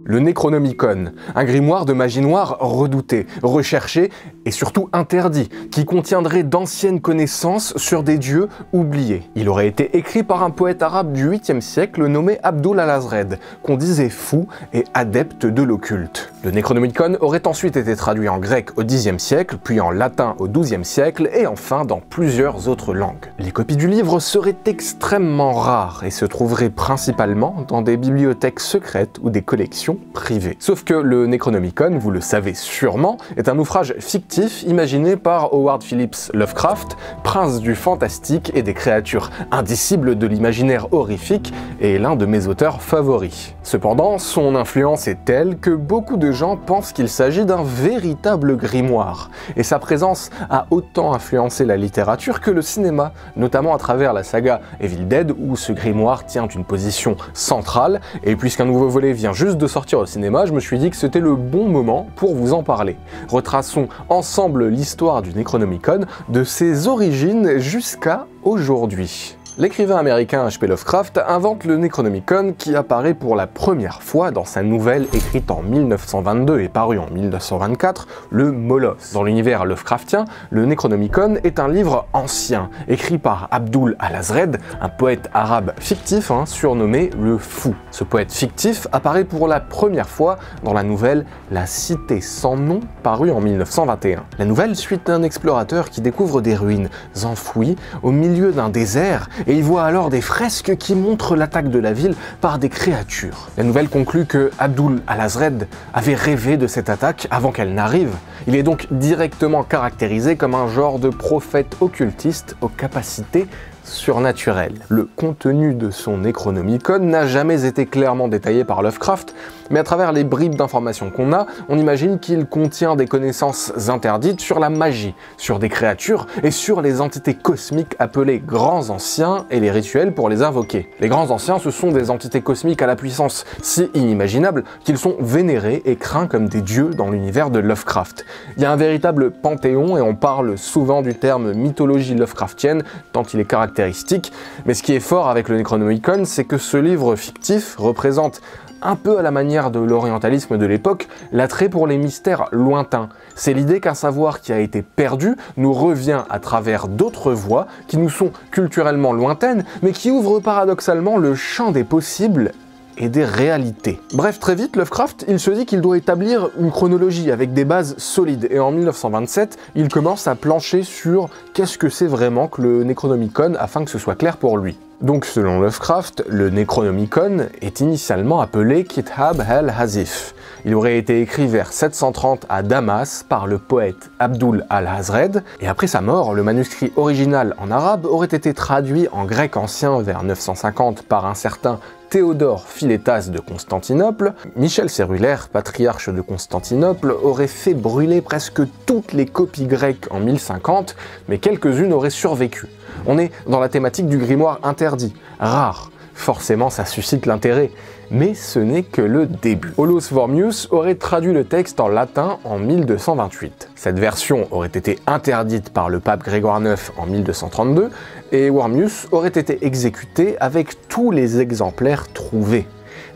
Le Necronomicon, un grimoire de magie noire redouté, recherché et surtout interdit, qui contiendrait d'anciennes connaissances sur des dieux oubliés. Il aurait été écrit par un poète arabe du 8e siècle nommé Abdul al-Azred, qu'on disait fou et adepte de l'occulte. Le Necronomicon aurait ensuite été traduit en grec au Xe siècle, puis en latin au XIIe siècle et enfin dans plusieurs autres langues. Les copies du livre seraient extrêmement rares et se trouveraient principalement dans des bibliothèques secrètes ou des collections privées. Sauf que le Necronomicon, vous le savez sûrement, est un ouvrage fictif imaginé par Howard Phillips Lovecraft, prince du fantastique et des créatures indicibles de l'imaginaire horrifique et l'un de mes auteurs favoris. Cependant, son influence est telle que beaucoup de gens pensent qu'il s'agit d'un véritable grimoire, et sa présence a autant influencé la littérature que le cinéma, notamment à travers la saga Evil Dead où ce grimoire tient une position centrale, et puisqu'un nouveau volet vient juste de sortir au cinéma, je me suis dit que c'était le bon moment pour vous en parler. Retraçons ensemble l'histoire du Necronomicon, de ses origines jusqu'à aujourd'hui. L'écrivain américain H.P. Lovecraft invente le Necronomicon qui apparaît pour la première fois dans sa nouvelle écrite en 1922 et parue en 1924, le Moloss. Dans l'univers Lovecraftien, le Necronomicon est un livre ancien, écrit par Abdul al-Azred, un poète arabe fictif surnommé le Fou. Ce poète fictif apparaît pour la première fois dans la nouvelle La Cité sans nom, parue en 1921. La nouvelle suit un explorateur qui découvre des ruines enfouies au milieu d'un désert et il voit alors des fresques qui montrent l'attaque de la ville par des créatures. La nouvelle conclut que Abdul al-Azred avait rêvé de cette attaque avant qu'elle n'arrive. Il est donc directement caractérisé comme un genre de prophète occultiste aux capacités surnaturelles. Le contenu de son Necronomicon n'a jamais été clairement détaillé par Lovecraft, mais à travers les bribes d'informations qu'on a, on imagine qu'il contient des connaissances interdites sur la magie, sur des créatures et sur les entités cosmiques appelées Grands Anciens et les rituels pour les invoquer. Les Grands Anciens, ce sont des entités cosmiques à la puissance si inimaginable qu'ils sont vénérés et craints comme des dieux dans l'univers de Lovecraft. Il y a un véritable panthéon et on parle souvent du terme mythologie Lovecraftienne tant il est caractéristique, mais ce qui est fort avec le Necronomicon, c'est que ce livre fictif représente un peu à la manière de l'orientalisme de l'époque, l'attrait pour les mystères lointains. C'est l'idée qu'un savoir qui a été perdu nous revient à travers d'autres voies qui nous sont culturellement lointaines, mais qui ouvrent paradoxalement le champ des possibles et des réalités. Bref, très vite, Lovecraft, il se dit qu'il doit établir une chronologie avec des bases solides, et en 1927, il commence à plancher sur qu'est-ce que c'est vraiment que le Necronomicon afin que ce soit clair pour lui. Donc selon Lovecraft, le Necronomicon est initialement appelé Kitab el-Hazif. Il aurait été écrit vers 730 à Damas par le poète Abdul al-Azred, et après sa mort, le manuscrit original en arabe aurait été traduit en grec ancien vers 950 par un certain Théodore Philétas de Constantinople. Michel Cérulaire, patriarche de Constantinople, aurait fait brûler presque toutes les copies grecques en 1050, mais quelques-unes auraient survécu. On est dans la thématique du grimoire interdit, rare. Forcément, ça suscite l'intérêt, mais ce n'est que le début. Olaus Wormius aurait traduit le texte en latin en 1228. Cette version aurait été interdite par le pape Grégoire IX en 1232, et Wormius aurait été exécuté avec tous les exemplaires trouvés.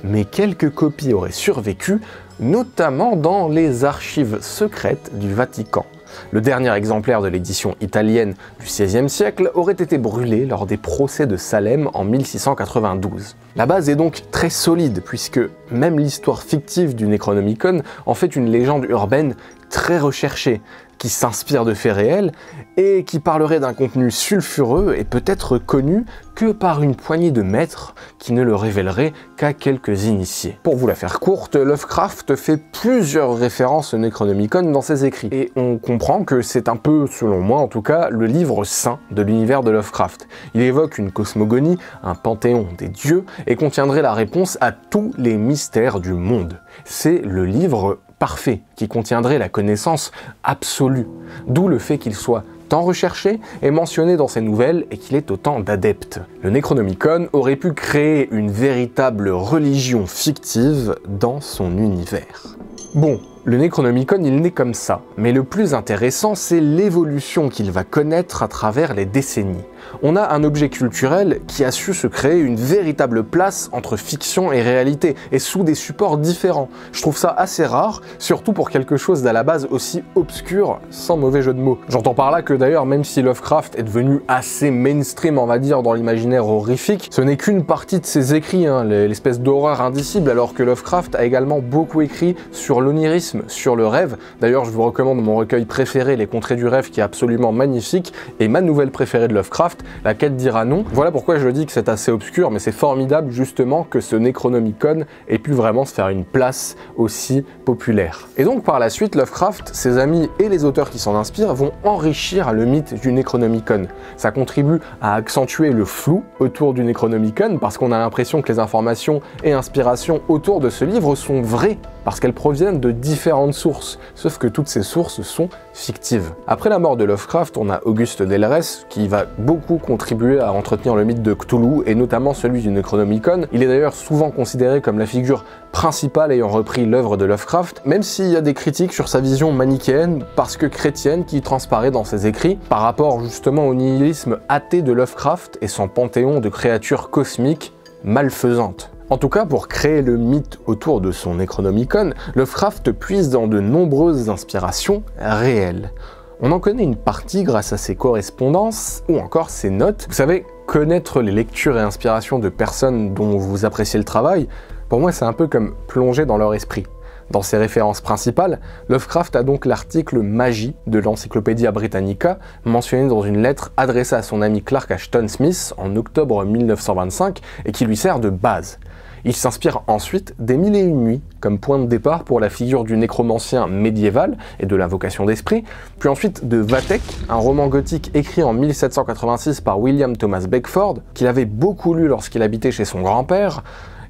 Mais quelques copies auraient survécu, notamment dans les archives secrètes du Vatican. Le dernier exemplaire de l'édition italienne du XVIe siècle aurait été brûlé lors des procès de Salem en 1692. La base est donc très solide puisque même l'histoire fictive du Necronomicon en fait une légende urbaine très recherchée, qui s'inspire de faits réels et qui parlerait d'un contenu sulfureux et peut-être connu que par une poignée de maîtres qui ne le révéleraient qu'à quelques initiés. Pour vous la faire courte, Lovecraft fait plusieurs références au Necronomicon dans ses écrits, et on comprend que c'est un peu, selon moi en tout cas, le livre saint de l'univers de Lovecraft. Il évoque une cosmogonie, un panthéon des dieux, et contiendrait la réponse à tous les mystères du monde. C'est le livre parfait, qui contiendrait la connaissance absolue, d'où le fait qu'il soit tant recherché et mentionné dans ses nouvelles et qu'il ait autant d'adeptes. Le Necronomicon aurait pu créer une véritable religion fictive dans son univers. Bon, Le Necronomicon, il naît comme ça, mais le plus intéressant, c'est l'évolution qu'il va connaître à travers les décennies. On a un objet culturel qui a su se créer une véritable place entre fiction et réalité, et sous des supports différents. Je trouve ça assez rare, surtout pour quelque chose d'à la base aussi obscur, sans mauvais jeu de mots. J'entends par là que d'ailleurs, même si Lovecraft est devenu assez mainstream, on va dire, dans l'imaginaire horrifique, ce n'est qu'une partie de ses écrits, l'espèce d'horreur indicible, alors que Lovecraft a également beaucoup écrit sur l'onirisme, sur le rêve. D'ailleurs, je vous recommande mon recueil préféré, Les Contrées du rêve, qui est absolument magnifique, et ma nouvelle préférée de Lovecraft, La Quête d'Iranon. Voilà pourquoi je dis que c'est assez obscur, mais c'est formidable justement que ce Necronomicon ait pu vraiment se faire une place aussi populaire. Et donc par la suite, Lovecraft, ses amis et les auteurs qui s'en inspirent vont enrichir le mythe du Necronomicon. Ça contribue à accentuer le flou autour du Necronomicon, parce qu'on a l'impression que les informations et inspirations autour de ce livre sont vraies, parce qu'elles proviennent de différentes sources, sauf que toutes ces sources sont fictives. Après la mort de Lovecraft, on a Auguste Delrès, qui va beaucoup contribuer à entretenir le mythe de Cthulhu, et notamment celui du Necronomicon. Il est d'ailleurs souvent considéré comme la figure principale ayant repris l'œuvre de Lovecraft, même s'il y a des critiques sur sa vision manichéenne, parce que chrétienne, qui transparaît dans ses écrits, par rapport justement au nihilisme athée de Lovecraft et son panthéon de créatures cosmiques malfaisantes. En tout cas, pour créer le mythe autour de son Necronomicon, Lovecraft puise dans de nombreuses inspirations réelles. On en connaît une partie grâce à ses correspondances ou encore ses notes. Vous savez, connaître les lectures et inspirations de personnes dont vous appréciez le travail, pour moi c'est un peu comme plonger dans leur esprit. Dans ses références principales, Lovecraft a donc l'article Magie de l'Encyclopædia Britannica, mentionné dans une lettre adressée à son ami Clark Ashton Smith en octobre 1925 et qui lui sert de base. Il s'inspire ensuite des Mille et une nuits comme point de départ pour la figure du nécromancien médiéval et de l'invocation d'esprit, puis ensuite de Vathek, un roman gothique écrit en 1786 par William Thomas Beckford, qu'il avait beaucoup lu lorsqu'il habitait chez son grand-père,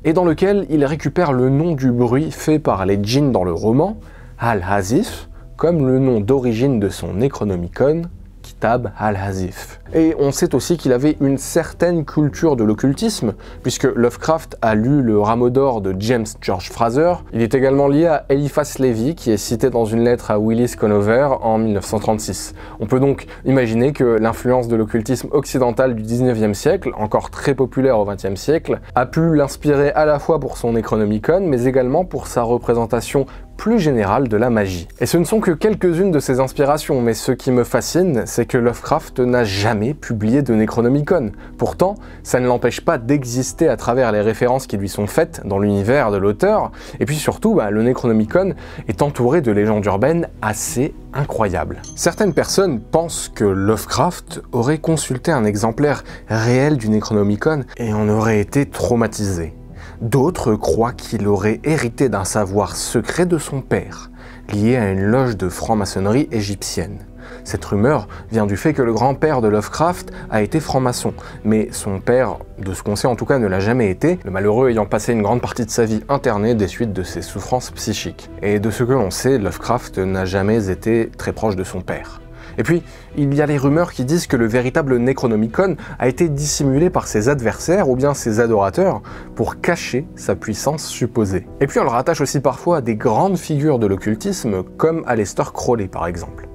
et dans lequel il récupère le nom du bruit fait par les djinns dans le roman, Al-Hazif, comme le nom d'origine de son Necronomicon, Kitab al-Hazif. Et on sait aussi qu'il avait une certaine culture de l'occultisme, puisque Lovecraft a lu le Rameau d'or de James George Frazer. Il est également lié à Eliphas Lévi, qui est cité dans une lettre à Willis Conover en 1936. On peut donc imaginer que l'influence de l'occultisme occidental du 19e siècle, encore très populaire au 20e siècle, a pu l'inspirer à la fois pour son Necronomicon, mais également pour sa représentation plus générale de la magie. Et ce ne sont que quelques-unes de ses inspirations, mais ce qui me fascine, c'est que Lovecraft n'a jamais publié de Necronomicon. Pourtant, ça ne l'empêche pas d'exister à travers les références qui lui sont faites dans l'univers de l'auteur, et puis surtout, le Necronomicon est entouré de légendes urbaines assez incroyables. Certaines personnes pensent que Lovecraft aurait consulté un exemplaire réel du Necronomicon et en aurait été traumatisé. D'autres croient qu'il aurait hérité d'un savoir secret de son père, lié à une loge de franc-maçonnerie égyptienne. Cette rumeur vient du fait que le grand-père de Lovecraft a été franc-maçon, mais son père, de ce qu'on sait en tout cas, ne l'a jamais été, le malheureux ayant passé une grande partie de sa vie interné des suites de ses souffrances psychiques. Et de ce que l'on sait, Lovecraft n'a jamais été très proche de son père. Et puis, il y a les rumeurs qui disent que le véritable Necronomicon a été dissimulé par ses adversaires ou bien ses adorateurs pour cacher sa puissance supposée. Et puis on le rattache aussi parfois à des grandes figures de l'occultisme comme Aleister Crowley par exemple.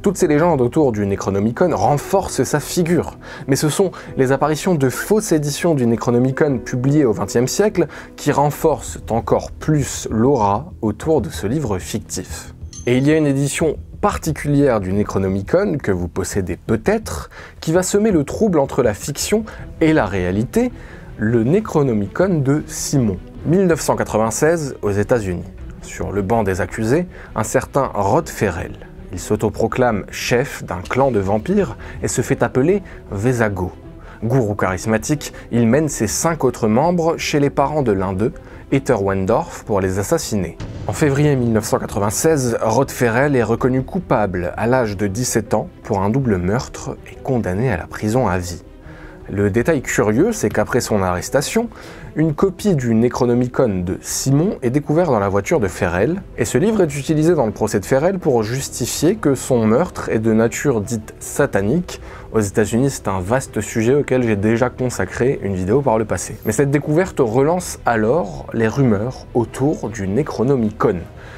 Toutes ces légendes autour du Necronomicon renforcent sa figure, mais ce sont les apparitions de fausses éditions du Necronomicon publiées au XXe siècle qui renforcent encore plus l'aura autour de ce livre fictif. Et il y a une édition particulière du Necronomicon, que vous possédez peut-être, qui va semer le trouble entre la fiction et la réalité, le Necronomicon de Simon, 1996 aux États-Unis. Sur le banc des accusés, un certain Rod Ferrell. Il s'autoproclame chef d'un clan de vampires et se fait appeler Vesago. Gourou charismatique, il mène ses 5 autres membres chez les parents de l'un d'eux, Heather Wendorf, pour les assassiner. En février 1996, Rod Ferrell est reconnu coupable à l'âge de 17 ans pour un double meurtre et condamné à la prison à vie. Le détail curieux, c'est qu'après son arrestation, une copie du Necronomicon de Simon est découverte dans la voiture de Ferrell, et ce livre est utilisé dans le procès de Ferrell pour justifier que son meurtre est de nature dite satanique, aux États-Unis, c'est un vaste sujet auquel j'ai déjà consacré une vidéo par le passé. Mais cette découverte relance alors les rumeurs autour du Necronomicon.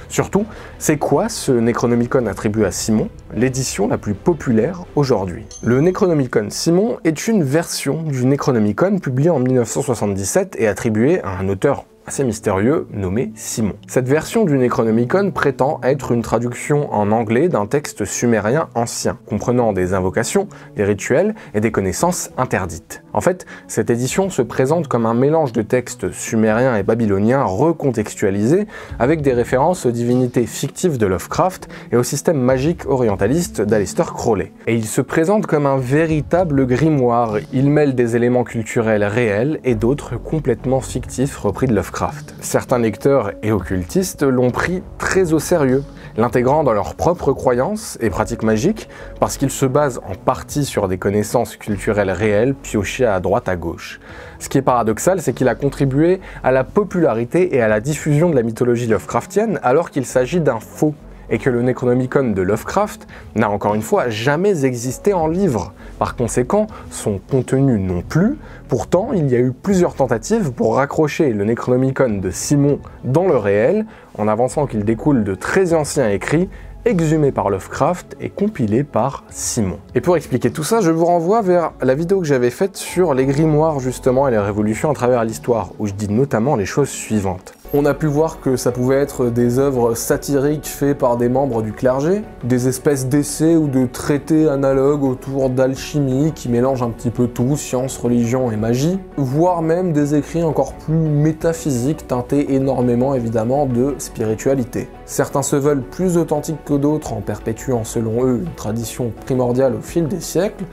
Surtout, c'est quoi ce Necronomicon attribué à Simon, l'édition la plus populaire aujourd'hui? Le Necronomicon Simon est une version du Necronomicon publié en 1977 et attribué à un auteur assez mystérieux nommé Simon. Cette version du Necronomicon prétend être une traduction en anglais d'un texte sumérien ancien, comprenant des invocations, des rituels et des connaissances interdites. En fait, cette édition se présente comme un mélange de textes sumériens et babyloniens recontextualisés avec des références aux divinités fictives de Lovecraft et au système magique orientaliste d'Aleister Crowley. Et il se présente comme un véritable grimoire. Il mêle des éléments culturels réels et d'autres complètement fictifs repris de Lovecraft. Certains lecteurs et occultistes l'ont pris très au sérieux, l'intégrant dans leurs propres croyances et pratiques magiques parce qu'il se base en partie sur des connaissances culturelles réelles piochées à droite à gauche. Ce qui est paradoxal, c'est qu'il a contribué à la popularité et à la diffusion de la mythologie Lovecraftienne alors qu'il s'agit d'un faux, et que le Necronomicon de Lovecraft n'a encore une fois jamais existé en livre. Par conséquent, son contenu non plus. Pourtant, il y a eu plusieurs tentatives pour raccrocher le Necronomicon de Simon dans le réel, en avançant qu'il découle de très anciens écrits exhumé par Lovecraft et compilé par Simon. Et pour expliquer tout ça, je vous renvoie vers la vidéo que j'avais faite sur les grimoires justement et les révolutions à travers l'histoire, où je dis notamment les choses suivantes. On a pu voir que ça pouvait être des œuvres satiriques faites par des membres du clergé, des espèces d'essais ou de traités analogues autour d'alchimie qui mélangent un petit peu tout, science, religion et magie, voire même des écrits encore plus métaphysiques teintés énormément évidemment de spiritualité. Certains se veulent plus authentiques que d'autres en perpétuant selon eux une tradition primordiale au fil des siècles,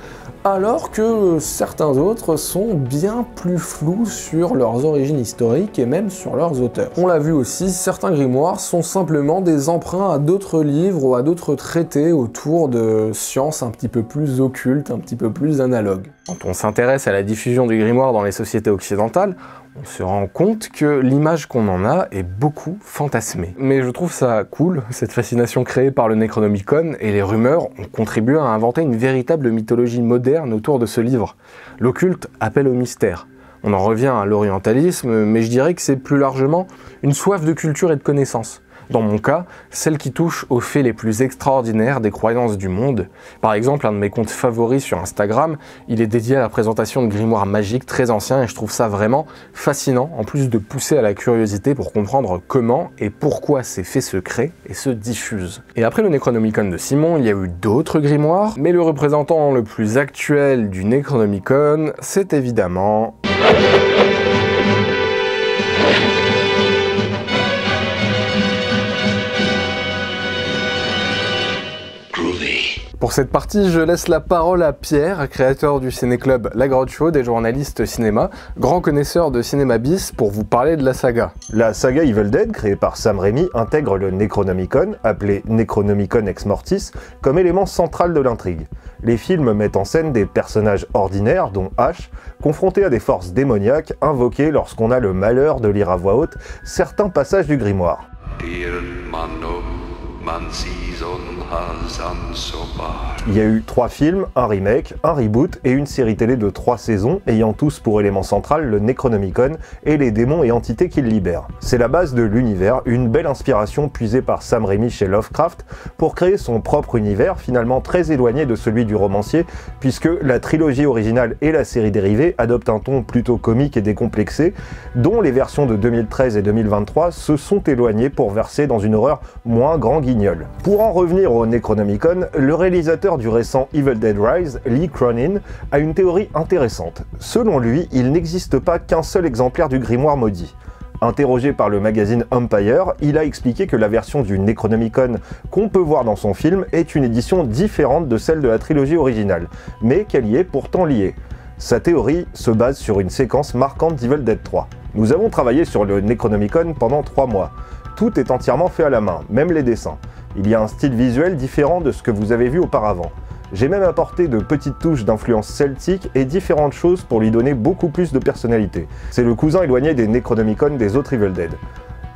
alors que certains autres sont bien plus flous sur leurs origines historiques et même sur leurs auteurs. On l'a vu aussi, certains grimoires sont simplement des emprunts à d'autres livres ou à d'autres traités autour de sciences un petit peu plus occultes, un petit peu plus analogues. Quand on s'intéresse à la diffusion du grimoire dans les sociétés occidentales, on se rend compte que l'image qu'on en a est beaucoup fantasmée. Mais je trouve ça cool, cette fascination créée par le Necronomicon, et les rumeurs ont contribué à inventer une véritable mythologie moderne autour de ce livre. L'occulte appelle au mystère. On en revient à l'orientalisme, mais je dirais que c'est plus largement une soif de culture et de connaissance. Dans mon cas, celle qui touche aux faits les plus extraordinaires des croyances du monde. Par exemple, un de mes comptes favoris sur Instagram, il est dédié à la présentation de grimoires magiques très anciens et je trouve ça vraiment fascinant, en plus de pousser à la curiosité pour comprendre comment et pourquoi ces faits se créent et se diffusent. Et après le Necronomicon de Simon, il y a eu d'autres grimoires, mais le représentant le plus actuel du Necronomicon, c'est évidemment... Pour cette partie, je laisse la parole à Pierre, créateur du ciné-club La Grotte Chaude et journaliste cinéma, grand connaisseur de cinéma bis, pour vous parler de la saga. La saga Evil Dead, créée par Sam Raimi, intègre le Necronomicon, appelé Necronomicon Ex Mortis, comme élément central de l'intrigue. Les films mettent en scène des personnages ordinaires, dont Ash, confrontés à des forces démoniaques invoquées lorsqu'on a le malheur de lire à voix haute certains passages du grimoire. Il y a eu 3 films, un remake, un reboot et une série télé de 3 saisons, ayant tous pour élément central le Necronomicon et les démons et entités qu'il libère. C'est la base de l'univers, une belle inspiration puisée par Sam Raimi chez Lovecraft pour créer son propre univers, finalement très éloigné de celui du romancier, puisque la trilogie originale et la série dérivée adoptent un ton plutôt comique et décomplexé, dont les versions de 2013 et 2023 se sont éloignées pour verser dans une horreur moins grand guignol. Pour en revenir au Necronomicon, le réalisateur du récent Evil Dead Rise, Lee Cronin, a une théorie intéressante. Selon lui, il n'existe pas qu'un seul exemplaire du grimoire maudit. Interrogé par le magazine Empire, il a expliqué que la version du Necronomicon qu'on peut voir dans son film est une édition différente de celle de la trilogie originale, mais qu'elle y est pourtant liée. Sa théorie se base sur une séquence marquante d'Evil Dead 3. Nous avons travaillé sur le Necronomicon pendant 3 mois. Tout est entièrement fait à la main, même les dessins. Il y a un style visuel différent de ce que vous avez vu auparavant. J'ai même apporté de petites touches d'influence celtique et différentes choses pour lui donner beaucoup plus de personnalité. C'est le cousin éloigné des Necronomicon des autres Evil Dead.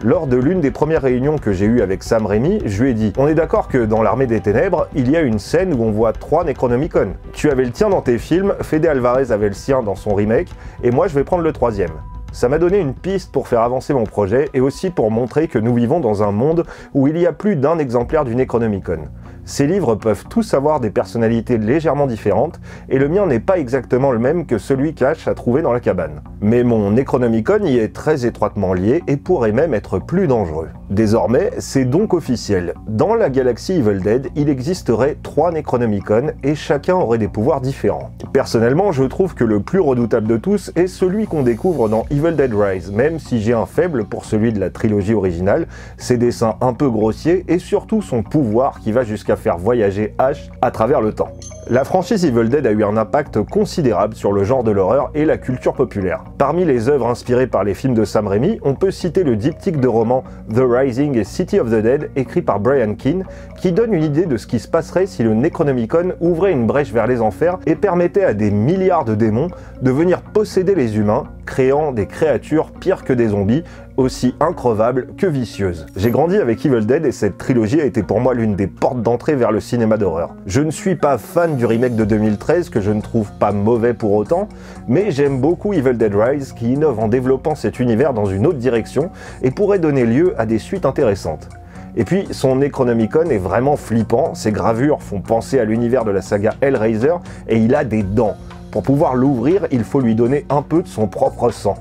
Lors de l'une des premières réunions que j'ai eues avec Sam Raimi, je lui ai dit « On est d'accord que dans l'Armée des Ténèbres, il y a une scène où on voit 3 Necronomicon. Tu avais le tien dans tes films, Fede Alvarez avait le sien dans son remake, et moi je vais prendre le 3e. » Ça m'a donné une piste pour faire avancer mon projet et aussi pour montrer que nous vivons dans un monde où il y a plus d'un exemplaire du Necronomicon. Ces livres peuvent tous avoir des personnalités légèrement différentes, et le mien n'est pas exactement le même que celui qu'Ash a trouvé dans la cabane. Mais mon Necronomicon y est très étroitement lié et pourrait même être plus dangereux. Désormais, c'est donc officiel. Dans la galaxie Evil Dead, il existerait 3 Necronomicon et chacun aurait des pouvoirs différents. Personnellement, je trouve que le plus redoutable de tous est celui qu'on découvre dans Evil Dead Rise, même si j'ai un faible pour celui de la trilogie originale, ses dessins un peu grossiers et surtout son pouvoir qui va jusqu'à faire voyager Ash à travers le temps. La franchise Evil Dead a eu un impact considérable sur le genre de l'horreur et la culture populaire. Parmi les œuvres inspirées par les films de Sam Raimi, on peut citer le diptyque de romans The Rising et City of the Dead, écrit par Brian Keane, qui donne une idée de ce qui se passerait si le Necronomicon ouvrait une brèche vers les enfers et permettait à des milliards de démons de venir posséder les humains, créant des créatures pires que des zombies, aussi increvables que vicieuses. J'ai grandi avec Evil Dead et cette trilogie a été pour moi l'une des portes d'entrée vers le cinéma d'horreur. Je ne suis pas fan du remake de 2013 que je ne trouve pas mauvais pour autant, mais j'aime beaucoup Evil Dead Rise qui innove en développant cet univers dans une autre direction et pourrait donner lieu à des suites intéressantes. Et puis son Necronomicon est vraiment flippant, ses gravures font penser à l'univers de la saga Hellraiser et il a des dents. Pour pouvoir l'ouvrir, il faut lui donner un peu de son propre sang.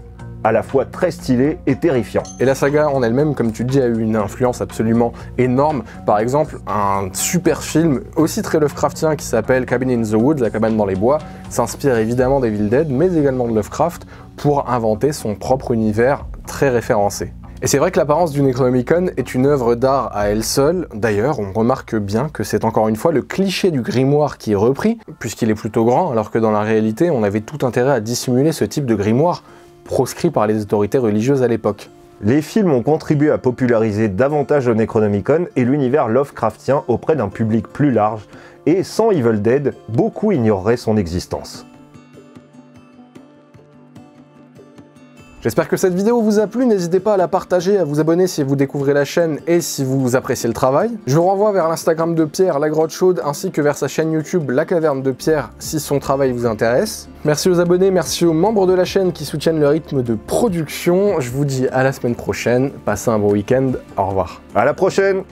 À la fois très stylé et terrifiant. Et la saga en elle-même, comme tu le dis, a eu une influence absolument énorme. Par exemple, un super film aussi très Lovecraftien qui s'appelle Cabin in the Woods, la cabane dans les bois, s'inspire évidemment d'Evil Dead, mais également de Lovecraft, pour inventer son propre univers très référencé. Et c'est vrai que l'apparence du Necronomicon est une œuvre d'art à elle seule. D'ailleurs, on remarque bien que c'est encore une fois le cliché du grimoire qui est repris, puisqu'il est plutôt grand, alors que dans la réalité, on avait tout intérêt à dissimuler ce type de grimoire, proscrit par les autorités religieuses à l'époque. Les films ont contribué à populariser davantage le Necronomicon et l'univers Lovecraftien auprès d'un public plus large, et sans Evil Dead, beaucoup ignoreraient son existence. J'espère que cette vidéo vous a plu, n'hésitez pas à la partager, à vous abonner si vous découvrez la chaîne et si vous appréciez le travail. Je vous renvoie vers l'Instagram de Pierre, La Grotte Chaude, ainsi que vers sa chaîne YouTube, La Caverne de Pierre, si son travail vous intéresse. Merci aux abonnés, merci aux membres de la chaîne qui soutiennent le rythme de production. Je vous dis à la semaine prochaine, passez un bon week-end, au revoir. À la prochaine!